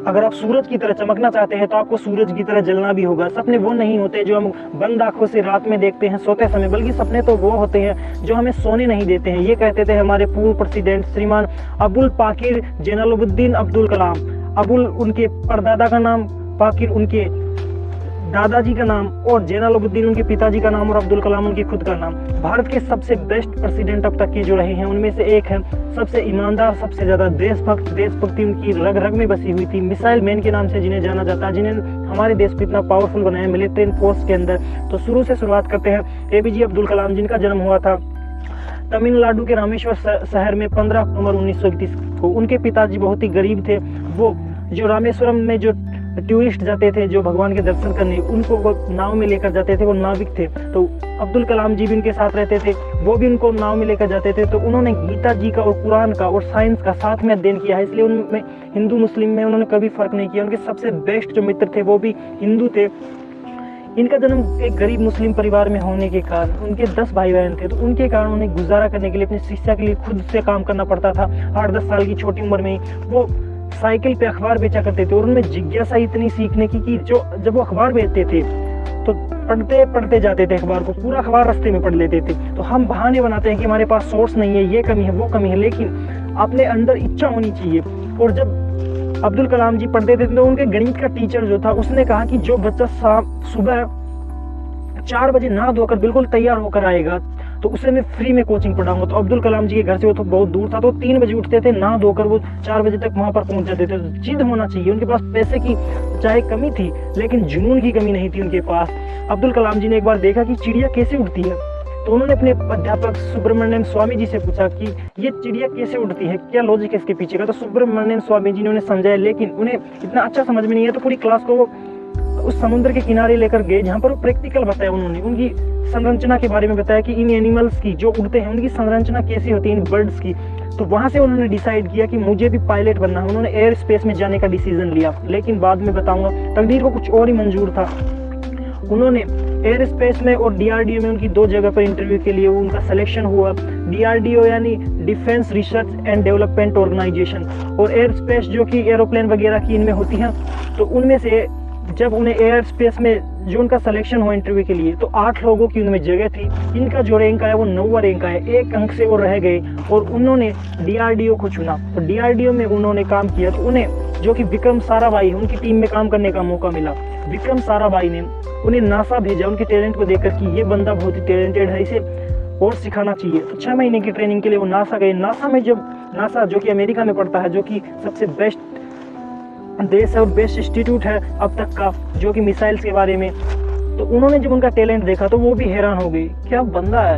अगर आप सूरज की तरह चमकना चाहते हैं तो आपको सूरज की तरह जलना भी होगा। सपने वो नहीं होते जो हम बंद आंखों से रात में देखते हैं सोते समय, बल्कि सपने तो वो होते हैं जो हमें सोने नहीं देते हैं। ये कहते थे हमारे पूर्व प्रेसिडेंट श्रीमान अबुल पाकिर जैनुलाब्दीन अब्दुल कलाम। अबुल उनके परदादा का नाम, पाकिर उनके दादाजी का नाम, और जैनुलाब्दीन उनके पिताजी का नाम, और अब्दुल कलाम उनके खुद का नाम। भारत के सबसे बेस्ट प्रेसिडेंट अब तक के जो रहे हैं उनमें से एक है। सबसे ईमानदार, सबसे ज्यादा देशभक्त, देशभक्ति उनकी रग रग में बसी हुई थी। मिसाइल मैन के नाम से जिन्हें जाना जाता है, जिन्हें हमारे देश को इतना पावरफुल बनाया मिलिट्री फोर्स के अंदर। तो शुरू से शुरुआत करते हैं एपीजे अब्दुल कलाम, जिनका जन्म हुआ था तमिलनाडु के रामेश्वर शहर में 15 अक्टूबर 1931 को। उनके पिताजी बहुत ही गरीब थे। वो जो रामेश्वरम में जो टूरिस्ट जाते थे, जो भगवान के दर्शन करने, उनको वो नाव में लेकर जाते थे, वो नाविक थे। तो अब्दुल कलाम जी भी उनके साथ रहते थे, वो भी उनको नाव में लेकर जाते थे। तो उन्होंने गीता जी का और कुरान का और साइंस का साथ में अध्ययन किया है, इसलिए उनमें हिंदू मुस्लिम में उन्होंने कभी फर्क नहीं किया। उनके सबसे बेस्ट जो मित्र थे वो भी हिंदू थे। इनका जन्म एक गरीब मुस्लिम परिवार में होने के कारण, उनके 10 भाई बहन थे, तो उनके कारण उन्हें गुजारा करने के लिए, अपनी शिक्षा के लिए खुद से काम करना पड़ता था। 8-10 साल की छोटी उम्र में ही वो साइकिल पे अखबार बेचा करते थे, और उनमें जिज्ञासा इतनी सीखने की कि जो जब वो अखबार बेचते थे तो पढ़ते पढ़ते जाते थे अखबार को, पूरा अखबार रास्ते में पढ़ लेते थे। तो हम बहाने बनाते हैं कि हमारे पास सोर्स नहीं है, ये कमी है, वो कमी है, लेकिन अपने अंदर इच्छा होनी चाहिए। और जब अब्दुल कलाम जी पढ़ते थे तो उनके गणित का टीचर जो था उसने कहा कि जो बच्चा सुबह 4 बजे नहा धोकर बिल्कुल तैयार होकर आएगा तो उसे मैं फ्री में कोचिंग पढ़ाऊंगा। तो अब्दुल कलाम जी के घर से वो तो बहुत दूर था, तो 3 बजे उठते थे, नहा धोकर वो 4 बजे तक वहां पर पहुंच जाते थे। तो जिद होना चाहिए, उनके पास पैसे की चाहे कमी थी लेकिन जुनून की कमी नहीं थी उनके पास। अब्दुल कलाम जी ने एक बार देखा कि चिड़िया कैसे उड़ती है, तो उन्होंने अपने अध्यापक सुब्रमण्यम स्वामी जी से पूछा कि ये चिड़िया कैसे उड़ती है, क्या लॉजिक है इसके पीछे का। तो सुब्रमण्यम स्वामी जी ने उन्हें समझाया, लेकिन उन्हें इतना अच्छा समझ में नहीं है, तो पूरी क्लास को वो उस समुद्र के किनारे लेकर गए जहाँ पर वो प्रैक्टिकल बताया। उन्होंने उनकी संरचना के बारे में बताया कि इन एनिमल्स की जो उड़ते हैं उनकी संरचना कैसी होती है, इन बर्ड्स की। तो वहां से उन्होंने डिसाइड किया कि मुझे भी पायलट बनना है। उन्होंने एयर स्पेस में जाने का डिसीजन लिया, लेकिन बाद में बताऊंगा तकदीर को कुछ और ही मंजूर था। उन्होंने एयर स्पेस में और डीआरडीओ में उनकी 2 जगह पर इंटरव्यू के लिए उनका सिलेक्शन हुआ। डीआरडीओ यानी defence research and development organisation, और एयर स्पेस जो कि एरोप्लेन वगैरह की इनमें होती हैं। तो उनमें से जब उन्हें एयर स्पेस में जो उनका सिलेक्शन हुआ इंटरव्यू के लिए, तो 8 लोगों की उनमें जगह थी। इनका जो रैंक आया वो 9वां रैंक आया, 1 अंक से वो रह गए और उन्होंने डीआरडीओ को चुना। तो डीआरडीओ में उन्होंने काम किया, तो उन्हें जो कि विक्रम साराभाई उनकी टीम में काम करने का मौका मिला। विक्रम साराभाई ने उन्हें नासा भेजा उनके टैलेंट को देखकर कि ये बंदा बहुत ही टैलेंटेड है, इसे और सिखाना चाहिए। तो 6 महीने की ट्रेनिंग के लिए वो नासा गए। नासा में जब नासा जो कि अमेरिका में पड़ता है, जो कि सबसे बेस्ट देश है और बेस्ट इंस्टीट्यूट है अब तक का जो कि मिसाइल्स के बारे में, तो उन्होंने जब उनका टैलेंट देखा तो वो भी हैरान हो गई, क्या बंदा है,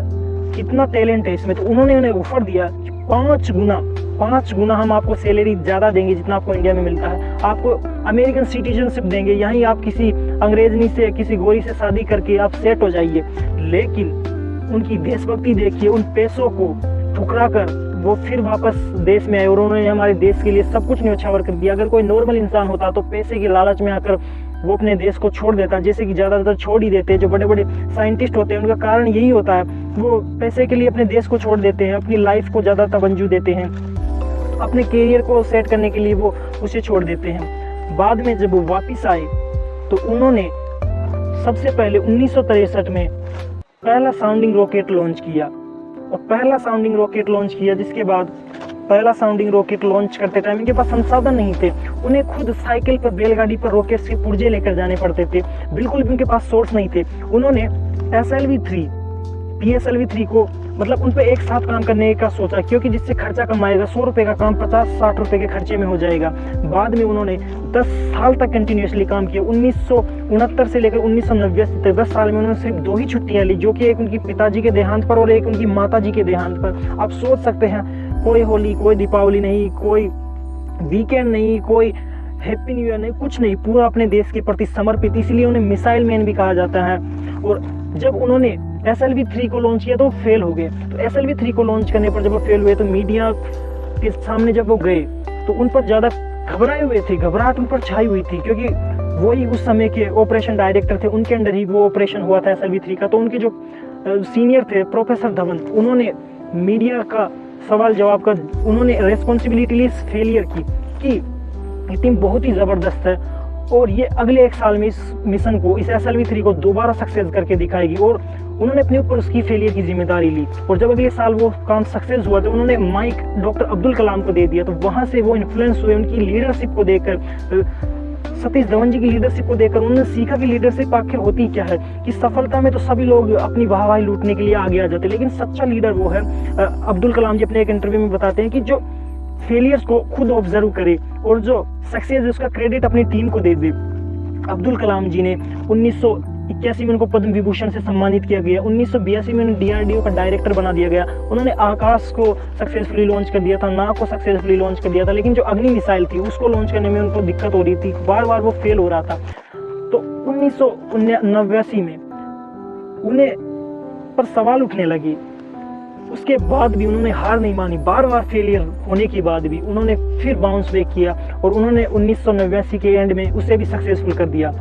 कितना टैलेंट है इसमें। तो उन्होंने उन्हें ऑफर दिया 5 गुना हम आपको सैलरी ज्यादा देंगे जितना आपको इंडिया में मिलता है, आपको अमेरिकन सिटीजनशिप देंगे, यहीं आप किसी अंग्रेजनी से, किसी गोरी से शादी करके आप सेट हो जाइए। लेकिन उनकी देशभक्ति देखिए, उन पैसों को ठुकरा कर वो फिर वापस देश में आए और उन्होंने हमारे देश के लिए सब कुछ न्यौछावर कर दिया। अगर कोई नॉर्मल इंसान होता तो पैसे की लालच में आकर वो अपने देश को छोड़ देता, जैसे कि ज्यादातर छोड़ ही देते हैं। जो बड़े बड़े साइंटिस्ट होते हैं उनका कारण यही होता है, वो पैसे के लिए अपने देश को छोड़ देते हैं, अपनी लाइफ को ज्यादा तवज्जो देते हैं, अपने कैरियर को सेट करने के लिए वो उसे छोड़ देते हैं। बाद में जब वो वापिस आए तो उन्होंने सबसे पहले 1963 में पहला साउंडिंग रॉकेट लॉन्च किया, और पहला साउंडिंग रॉकेट लॉन्च किया जिसके बाद पहला साउंडिंग रॉकेट लॉन्च करते टाइम इनके पास संसाधन नहीं थे। उन्हें खुद साइकिल पर, बैलगाड़ी पर रॉकेट के पुर्जे लेकर जाने पड़ते थे, बिल्कुल भी उनके पास सोर्स नहीं थे। उन्होंने SLV-3 PSLV-3 को मतलब उन पर एक साथ काम करने का सोचा, क्योंकि जिससे खर्चा कम आएगा, 100 रुपए का काम 50-60 रुपए के खर्चे में हो जाएगा। बाद में उन्होंने 10 साल तक कंटिन्यूसली काम किया। 1969 से लेकर 1990 तक 10 साल में उन्होंने सिर्फ 2 ही छुट्टियां ली, जो कि एक उनकी पिताजी के देहांत पर और एक उनकी माताजी के देहांत पर। आप सोच सकते हैं, कोई होली, कोई दीपावली नहीं, कोई वीकेंड नहीं, कोई हैप्पी न्यू ईयर नहीं, कुछ नहीं, पूरा अपने देश के प्रति समर्पित। इसलिए उन्हें मिसाइल मैन भी कहा जाता है। और जब उन्होंने SLV-3 को लॉन्च किया तो फेल हो गए। तो SLV-3 को लॉन्च करने पर जब वो फेल हुए तो मीडिया के सामने जब वो गए तो उन पर ज्यादा घबराए हुए थे, घबराहट उन पर छाई हुई थी, क्योंकि वही उस समय के ऑपरेशन डायरेक्टर थे, उनके अंडर ही वो ऑपरेशन हुआ था SLV-3 का। तो उनके जो सीनियर थे प्रोफेसर धवन, उन्होंने मीडिया का सवाल जवाब का उन्होंने रेस्पॉन्सिबिलिटी ली इस फेलियर की, कि ये टीम बहुत ही ज़बरदस्त है और ये अगले 1 साल में इस मिशन को, इस SLV-3 को दोबारा सक्सेस करके दिखाएगी। और उन्होंने अपने ऊपर उसकी फेलियर की जिम्मेदारी ली और जब अगले साल वो काम सक्सेस हुआ तो उन्होंने माइक डॉक्टर अब्दुल कलाम को दे दिया। तो वहाँ से वो इन्फ्लुएंस हुए उनकी लीडरशिप को देखकर, सतीश धवन जी की लीडरशिप को देखकर उन्होंने सीखा कि लीडरशिप आखिर होती क्या है, कि सफलता में तो सभी लोग अपनी वाहवाही लूटने के लिए आगे आ जाते हैं, लेकिन सच्चा लीडर वो है। अब्दुल कलाम जी अपने एक इंटरव्यू में बताते हैं कि जो फेलियर्स को खुद ऑब्जर्व करे और जो सक्सेस है उसका क्रेडिट अपनी टीम को दे दे। अब्दुल कलाम जी ने 1981 में उनको पद्म विभूषण से सम्मानित किया गया। 1982 में उन्हें DRDO का डायरेक्टर बना दिया गया। उन्होंने आकाश को सक्सेसफुली लॉन्च कर दिया था, नाग को सक्सेसफुली लॉन्च कर दिया था, लेकिन जो अग्नि मिसाइल थी उसको लॉन्च करने में उनको दिक्कत हो रही थी, बार बार वो फेल हो रहा था। तो 1989 में उन्हें पर सवाल उठने लगे। उसके बाद भी उन्होंने हार नहीं मानी, बार बार फेलियर होने के बाद भी उन्होंने फिर बाउंस बैक किया और उन्होंने 1989 के एंड में उसे भी सक्सेसफुल कर दिया।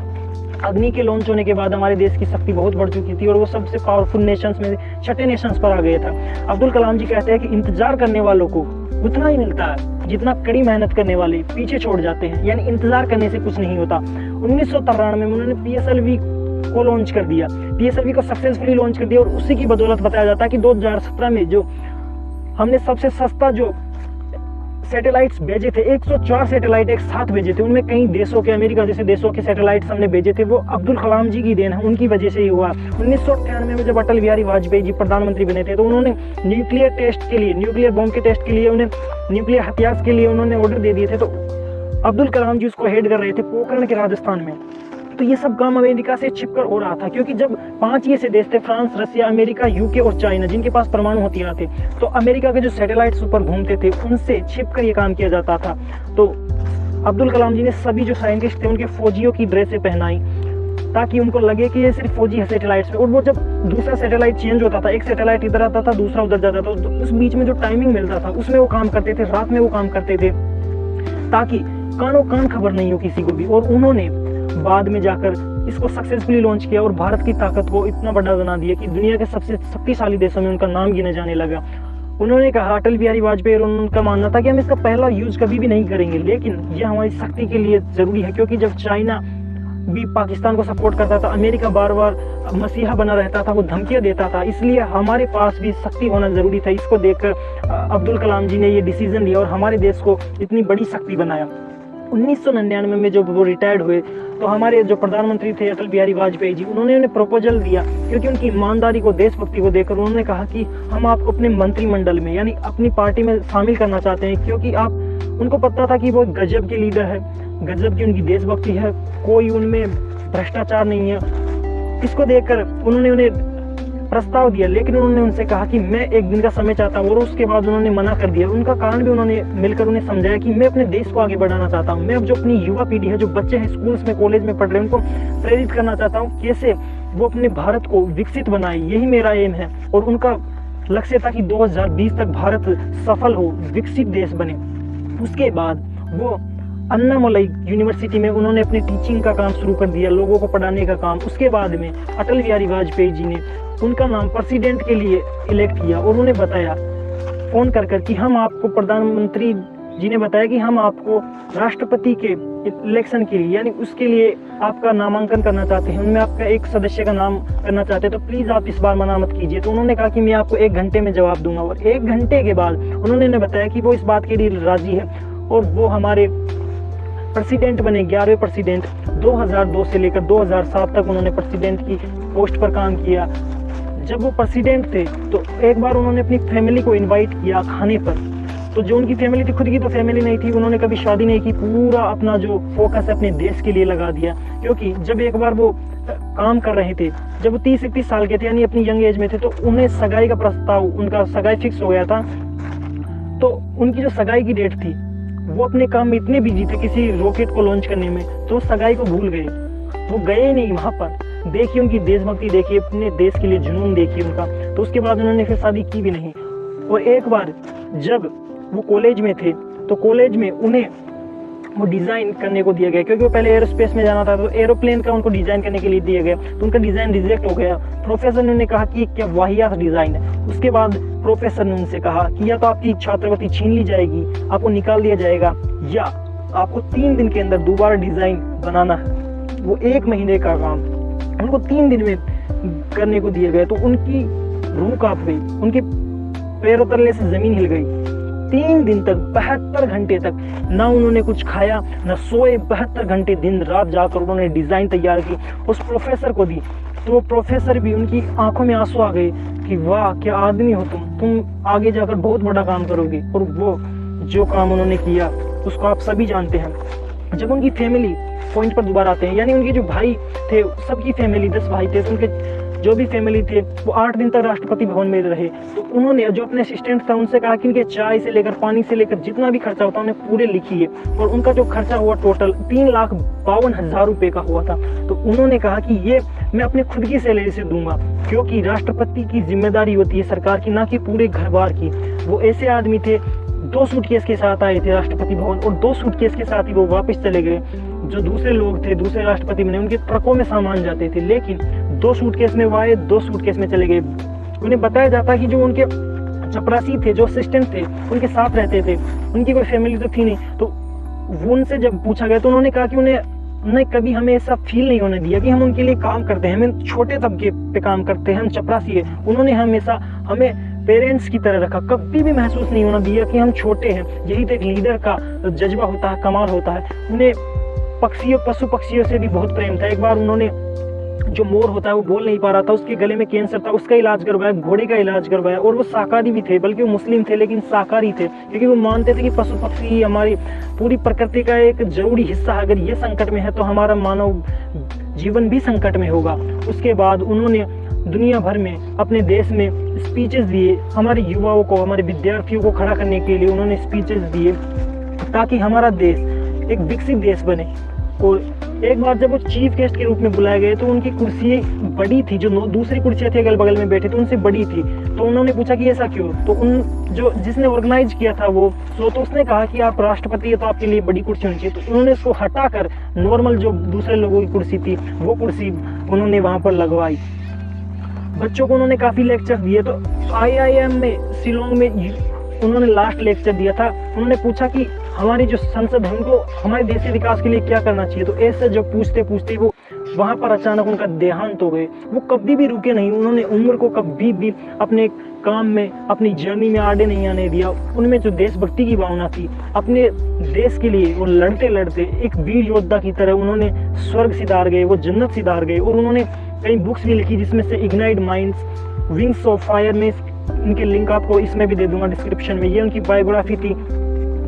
अग्नि के लॉन्च होने के बाद हमारे देश की शक्ति बहुत बढ़ चुकी थी और वो सबसे पावरफुल नेशंस में 6ठे नेशंस पर आ गया था। अब्दुल कलाम जी कहते हैं कि इंतजार करने वालों को उतना ही मिलता है जितना कड़ी मेहनत करने वाले पीछे छोड़ जाते हैं, यानी इंतजार करने से कुछ नहीं होता। 1993 में उन्होंने PSLV को लॉन्च कर दिया, PSLV को सक्सेसफुली लॉन्च कर दिया और उसी की बदौलत बताया जाता है कि 2017 में जो हमने सबसे सस्ता जो सैटेलाइट्स भेजे थे, 104 सैटेलाइट एक साथ भेजे थे, उनमें कई देशों के, अमेरिका जैसे देशों के सैटेलाइट्स हमने भेजे थे, वो अब्दुल कलाम जी की देन है, उनकी वजह से ही हुआ। 1998 में जब अटल बिहारी वाजपेयी जी प्रधानमंत्री बने थे तो उन्होंने न्यूक्लियर टेस्ट के लिए, न्यूक्लियर बॉम्ब के टेस्ट के लिए, उन्हें न्यूक्लियर हथियार के लिए उन्होंने ऑर्डर दे दिए थे। तो अब्दुल कलाम जी उसको हेड कर रहे थे पोखरण के राजस्थान में। तो ये सब काम अमेरिका से छिपकर हो रहा था, क्योंकि जब 5 ऐसे देश थे, फ्रांस, रसिया, अमेरिका, यूके और चाइना, जिनके पास परमाणु हथियार थे, तो अमेरिका के जो सैटेलाइट्स ऊपर घूमते थे उनसे छिपकर ये काम किया जाता था। तो अब्दुल कलाम जी ने सभी जो साइंटिस्ट थे उनके फौजियों की ड्रेसें पहनाई ताकि उनको लगे कि ये सिर्फ फौजी है सैटेलाइट्स पे। और वो जब दूसरा सैटेलाइट चेंज होता था, एक सैटेलाइट इधर आता था, दूसरा उधर जाता था, तो उस बीच में जो टाइमिंग मिलता था उसमें वो काम करते थे, रात में वो काम करते थे ताकि कानों कान खबर नहीं हो किसी को भी। और उन्होंने बाद में जाकर इसको सक्सेसफुली लॉन्च किया और भारत की ताकत को इतना बड़ा बना दिया कि दुनिया के सबसे शक्तिशाली देशों में उनका नाम गिने जाने लगा। उन्होंने कहा, अटल बिहारी वाजपेयी और उनका मानना था कि हम इसका पहला यूज कभी भी नहीं करेंगे, लेकिन यह हमारी शक्ति के लिए जरूरी है, क्योंकि जब चाइना भी पाकिस्तान को सपोर्ट करता था, अमेरिका बार बार मसीहा बना रहता था, वो धमकियां देता था, इसलिए हमारे पास भी शक्ति होना जरूरी था। इसको देखकर अब्दुल कलाम जी ने ये डिसीजन लिया और हमारे देश को इतनी बड़ी शक्ति बनाया। 1999 में जब वो रिटायर्ड हुए तो हमारे जो प्रधानमंत्री थे अटल बिहारी वाजपेयी जी, उन्होंने उन्हें प्रपोजल दिया, क्योंकि उनकी ईमानदारी को, देशभक्ति को देखकर उन्होंने कहा कि हम आपको अपने मंत्रिमंडल में, यानी अपनी पार्टी में शामिल करना चाहते हैं, क्योंकि आप, उनको पता था कि वो गजब के लीडर है, गजब की उनकी देशभक्ति है, कोई उनमें भ्रष्टाचार नहीं है। इसको देखकर उन्होंने उन्हें प्रस्ताव दिया, लेकिन उन्होंने उनसे कहा कि मैं एक दिन का समय चाहता हूँ, और उसके बाद उन्होंने मना कर दिया। उनका कारण भी उन्होंने मिलकर उन्हें समझाया कि मैं अपने देश को आगे बढ़ाना चाहता हूँ, मैं अब जो अपनी युवा पीढ़ी है, जो बच्चे हैं स्कूल्स में, कॉलेज में पढ़ रहे हैं, उनको प्रेरित करना चाहता हूँ कैसे वो अपने भारत को विकसित बनाए, यही मेरा एम है। और उनका लक्ष्य था कि 2020 तक भारत सफल हो, विकसित देश बने। उसके बाद वो अन्नामलाई यूनिवर्सिटी में उन्होंने अपनी टीचिंग का काम शुरू कर दिया, लोगों को पढ़ाने का काम। उसके बाद में अटल बिहारी वाजपेयी जी ने उनका नाम प्रेसिडेंट के लिए इलेक्ट किया और उन्हें बताया फोन कर कर कि हम आपको, प्रधानमंत्री जी ने बताया कि हम आपको राष्ट्रपति के इलेक्शन के लिए, यानी उसके लिए आपका नामांकन करना चाहते हैं, उनमें आपका एक सदस्य का नाम करना चाहते हैं, तो प्लीज आप इस बार मना मत कीजिए। तो उन्होंने कहा कि मैं आपको 1 घंटे में जवाब दूंगा, और 1 घंटे के बाद उन्होंने बताया कि वो इस बात के लिए राजी है और वो हमारे प्रेसिडेंट बने, 11वें प्रेसिडेंट। 2002 से लेकर 2007 तक उन्होंने प्रेसिडेंट की पोस्ट पर काम किया। जब वो प्रेसिडेंट थे तो एक बार उन्होंने अपनी फैमिली को इनवाइट किया खाने पर, तो जो उनकी फैमिली थी, खुद की तो फैमिली नहीं थी, उन्होंने कभी शादी नहीं की, पूरा अपना जो फोकस है अपने देश के लिए लगा दिया। क्योंकि जब एक बार वो काम कर रहे थे, जब वो 30-31 साल के थे, यानी अपनी यंग एज में थे, तो उन्हें सगाई का प्रस्ताव, उनका सगाई फिक्स हो गया था। तो उनकी जो सगाई की डेट थी, वो अपने काम में इतने बिजी थे किसी रॉकेट को लॉन्च करने में, तो सगाई को भूल गए, वो गए नहीं वहां पर। देखिए उनकी देशभक्ति, देखिए अपने देश के लिए जुनून, देखिए उनका। तो उसके बाद उन्होंने फिर शादी की भी नहीं। और एक बार जब वो कॉलेज में थे तो कॉलेज में उन्हें वो डिजाइन करने को दिया गया, क्योंकि वो पहले एरोस्पेस में जाना था, तो एरोप्लेन का उनको डिजाइन करने के लिए दिया गया, तो उनका डिजाइन रिजेक्ट हो गया। प्रोफेसर ने कहा कि क्या वाहियात डिजाइन है। उसके बाद प्रोफेसर ने उनसे कहा कि या तो आपकी छात्रवृत्ति छीन ली जाएगी, आपको निकाल दिया जाएगा, या आपको 3 दिन के अंदर दोबारा डिजाइन बनाना है, वो 1 महीने का काम उनको 3 दिन में करने को दिया गया। तो उनकी रूह कांप गई, उनके पैरों तले से जमीन हिल गई। 3 दिन तक 72 घंटे तक ना उन्होंने कुछ खाया ना सोए, 72 घंटे दिन रात जाकर उन्होंने डिजाइन तैयार की, उस प्रोफेसर को दी। तो वो प्रोफेसर भी, उनकी आंखों में आंसू आ गए कि वाह क्या आदमी हो तुम आगे जाकर बहुत बड़ा काम करोगे। और वो जो काम उन्होंने किया उसको आप सभी जानते हैं। जब उनकी फैमिली पॉइंट पर दोबारा आते हैं, यानी उनके जो भाई थे सबकी फैमिली 10 भाई थे, तो उनके जो भी फैमिली थे वो 8 दिन तक राष्ट्रपति भवन में रहे। तो उन्होंने जो अपने असिस्टेंट था उनसे कहा कि इनके चाय से लेकर पानी से लेकर जितना भी खर्चा होता है उन्हें पूरे लिखिए। और उनका जो खर्चा हुआ टोटल 3,52,000 रुपए का हुआ था। तो उन्होंने कहा कि ये मैं अपने खुद की सैलरी से दूंगा, क्योंकि राष्ट्रपति की जिम्मेदारी होती है सरकार की, ना कि पूरे घर बार की। वो ऐसे आदमी थे, 2 सूटकेस के साथ आए थे राष्ट्रपति भवन और 2 सूटकेस के साथ ही वो वापस चले गए। जो दूसरे लोग थे, दूसरे राष्ट्रपति बने, उनके ट्रकों में सामान जाते थे, लेकिन 2 सूटकेस में वो आए, 2 सूटकेस में चले गए। उन्हें बताया जाता कि जो उनके चपरासी थे, जो असिस्टेंट थे, उनके साथ रहते थे, उनकी कोई फैमिली तो थी नहीं। तो वो उनसे जब पूछा गया तो उन्होंने कहा कि उन्हें कभी हमें ऐसा फील नहीं होने दिया कि हम उनके लिए काम करते हैं, हम छोटे तबके पे काम करते हैं, हम चपरासी है। उन्होंने हमेशा हमें पेरेंट्स की तरह रखा, कभी भी महसूस नहीं होना दिया कि हम छोटे हैं। यही तो एक लीडर का जज्बा होता है, कमाल होता है। उन्हें पशु पक्षियों से भी बहुत प्रेम था। एक बार उन्होंने, जो मोर होता है वो बोल नहीं पा रहा था, उसके गले में कैंसर था, उसका इलाज करवाया, घोड़े का इलाज करवाया। और वो शाकाहारी भी थे, बल्कि वो मुस्लिम थे लेकिन शाकाहारी थे, क्योंकि वो मानते थे कि पशु पक्षी हमारी पूरी प्रकृति का एक जरूरी हिस्सा है। अगर ये संकट में है तो हमारा मानव जीवन भी संकट में होगा। उसके बाद उन्होंने दुनिया भर में, अपने देश में स्पीचेस दिए, हमारे युवाओं को, हमारे विद्यार्थियों को खड़ा करने के लिए उन्होंने स्पीचेस दिए, ताकि हमारा देश एक विकसित देश बने। और एक बार जब वो चीफ गेस्ट के रूप में बुलाए गए तो उनकी कुर्सी बड़ी थी, जो दूसरी कुर्सियां थी अगल बगल में बैठे थे उनसे बड़ी थी। तो उन्होंने पूछा कि ऐसा क्यों? तो जिसने ऑर्गेनाइज किया था वो तो उसने कहा कि आप राष्ट्रपति है तो आपके लिए बड़ी कुर्सी होनी चाहिए। तो उन्होंने इसको हटाकर नॉर्मल जो दूसरे लोगों की कुर्सी थी वो कुर्सी उन्होंने वहां पर लगवाई। बच्चों को उन्होंने काफी लेक्चर दिए। तो IIM में, शिलोंग में उन्होंने लास्ट लेक्चर दिया था। उन्होंने पूछा कि हमारी जो संसद है उनको हमारे देश के विकास के लिए क्या करना चाहिए। तो ऐसे जब पूछते पूछते वो वहां पर अचानक उनका देहांत हो गए। वो कभी भी रुके नहीं, उन्होंने उम्र को कभी भी अपने काम में, अपनी जर्नी में आड़े नहीं आने दिया। उनमें जो देशभक्ति की भावना थी, अपने देश के लिए वो लड़ते लड़ते एक वीर योद्धा की तरह उन्होंने स्वर्ग सिधार गए, वो जन्नत सिधार गए। और उन्होंने कई बुक्स भी लिखी, जिसमें से ignite minds, wings of fire में, इनके लिंक आपको इसमें भी दे दूंगा डिस्क्रिप्शन में। ये उनकी बायोग्राफी थी।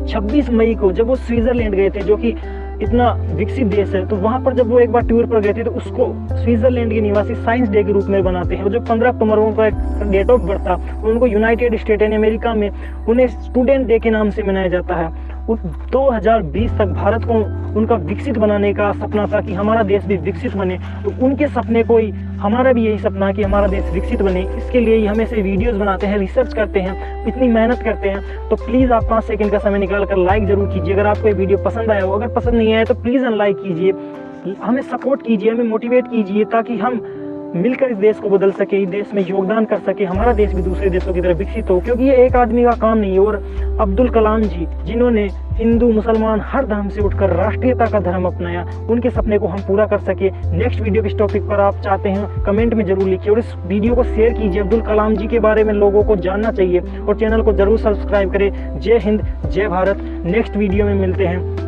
26 मई को जब वो स्विट्जरलैंड गए थे, जो कि इतना विकसित देश है, तो वहां पर जब वो एक बार टूर पर गए थे तो उसको स्विट्जरलैंड के निवासी साइंस डे के रूप में बनाते हैं। जो 15 अक्टूबर उनका एक डेट ऑफ बर्थ था, उनको यूनाइटेड स्टेट यानी अमेरिका में उन्हें स्टूडेंट डे के नाम से मनाया जाता है। 2020 तक भारत को उनका विकसित बनाने का सपना था कि हमारा देश भी विकसित बने। तो उनके सपने को ही हमारा भी यही सपना है कि हमारा देश विकसित बने। इसके लिए ही हम ऐसे वीडियोस बनाते हैं, रिसर्च करते हैं, इतनी मेहनत करते हैं। तो प्लीज़ आप 5 सेकंड का समय निकाल कर लाइक जरूर कीजिए अगर आपको ये वीडियो पसंद आया हो। अगर पसंद नहीं आया तो प्लीज़ अनलाइक कीजिए, हमें सपोर्ट कीजिए, हमें मोटिवेट कीजिए, ताकि हम मिलकर इस देश को बदल सके, इस देश में योगदान कर सके, हमारा देश भी दूसरे देशों की तरह विकसित हो। क्योंकि ये एक आदमी का काम नहीं है। और अब्दुल कलाम जी, जिन्होंने हिंदू मुसलमान हर धर्म से उठकर राष्ट्रीयता का धर्म अपनाया, उनके सपने को हम पूरा कर सके। नेक्स्ट वीडियो किस टॉपिक पर आप चाहते हैं कमेंट में जरूर लिखिए और इस वीडियो को शेयर कीजिए। अब्दुल कलाम जी के बारे में लोगों को जानना चाहिए और चैनल को जरूर सब्सक्राइब करें। जय हिंद, जय भारत। नेक्स्ट वीडियो में मिलते हैं।